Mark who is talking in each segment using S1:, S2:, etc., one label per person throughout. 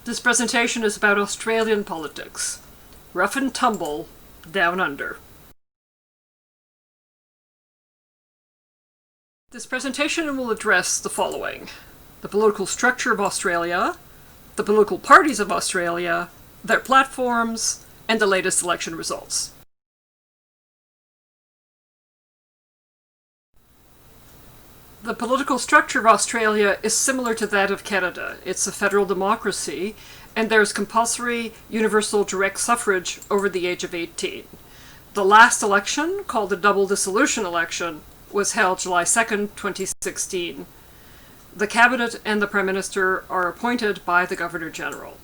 S1: This presentation is about Australian politics. Rough and tumble, down under. This presentation will address the following: the political structure of Australia, the political parties of Australia, their platforms, and the latest election results. The political structure of Australia is similar to that of Canada. It's a federal democracy, and there's compulsory universal direct suffrage over the age of 18. The last election, called the double dissolution election, was held July 2nd, 2016. The cabinet and the prime minister are appointed by the governor-general.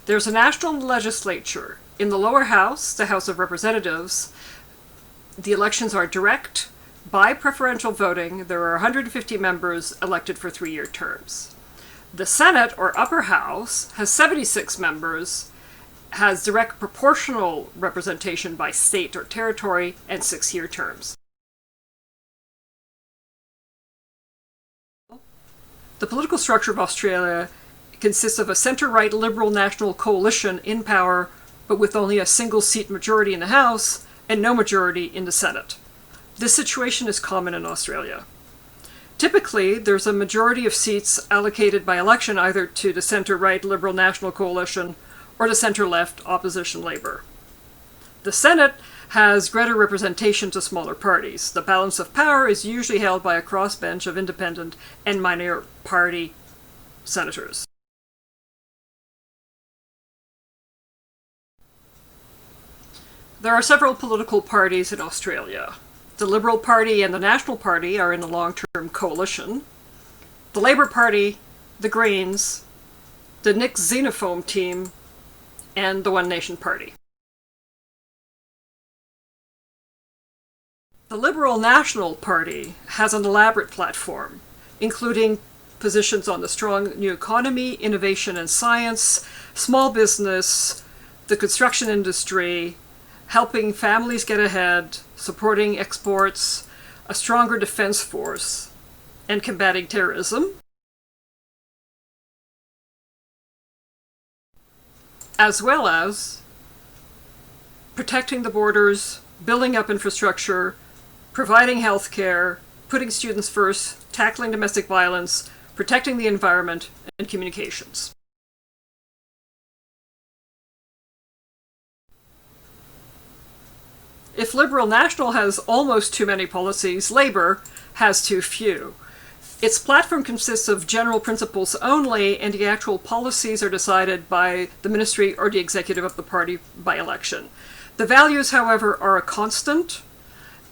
S1: There's a national legislature. In the lower house, the House of Representatives, the elections are direct. By preferential voting, there are 150 members elected for 3-year terms. The Senate, or upper house, has 76 members, has direct proportional representation by state or territory, and 6-year terms. The political structure of Australia consists of a centre-right Liberal National coalition in power, but with only a single-seat majority in the House and no majority in the Senate. This situation is common in Australia. Typically, there's a majority of seats allocated by election either to the centre-right Liberal National coalition or the centre-left opposition Labour. The Senate has greater representation to smaller parties. The balance of power is usually held by a crossbench of independent and minor party senators. There are several political parties in Australia. The Liberal Party and the National Party are in a long-term coalition. The Labour Party, the Greens, the Nick Xenophone team, and the One Nation Party. The Liberal National Party has an elaborate platform, including positions on the strong new economy, innovation and science, small business, the construction industry, helping families get ahead, supporting exports, a stronger defense force, and combating terrorism, as well as protecting the borders, building up infrastructure, providing health care, putting students first, tackling domestic violence, protecting the environment, and communications. If Liberal National has almost too many policies, Labour has too few. Its platform consists of general principles only, and the actual policies are decided by the ministry or the executive of the party by election. The values, however, are a constant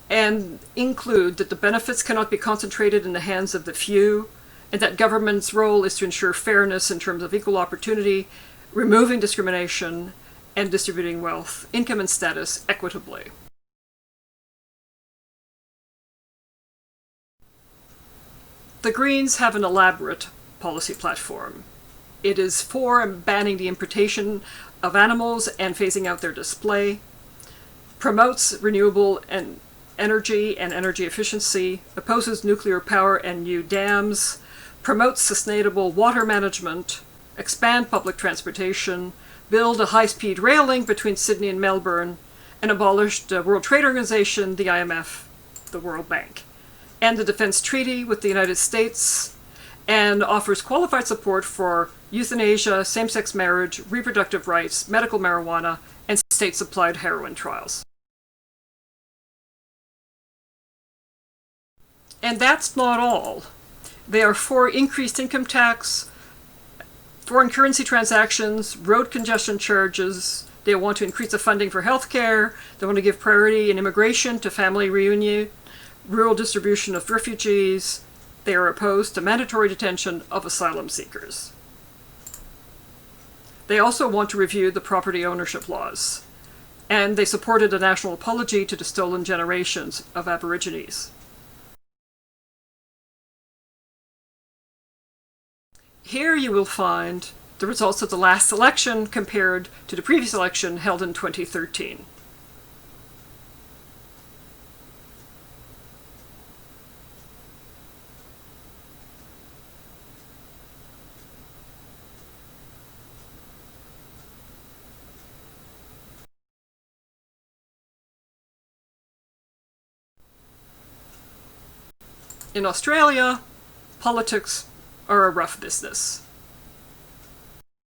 S1: and include that the benefits cannot be concentrated in the hands of the few, and that government's role is to ensure fairness in terms of equal opportunity, removing discrimination, and distributing wealth, income, and status equitably. The Greens have an elaborate policy platform. It is for banning the importation of animals and phasing out their display, promotes renewable energy and energy efficiency, opposes nuclear power and new dams, promotes sustainable water management, expand public transportation, build a high-speed rail link between Sydney and Melbourne, and abolish the World Trade Organization, the IMF, the World Bank, and the Defense Treaty with the United States, and offers qualified support for euthanasia, same-sex marriage, reproductive rights, medical marijuana, and state-supplied heroin trials. And that's not all. They are for increased income tax, foreign currency transactions, road congestion charges. They want to increase the funding for healthcare. They want to give priority in immigration to family reunion, rural distribution of refugees. They are opposed to mandatory detention of asylum seekers. They also want to review the property ownership laws. And they supported a national apology to the stolen generations of Aborigines. Here you will find the results of the last election compared to the previous election held in 2013. In Australia, politics are a rough business.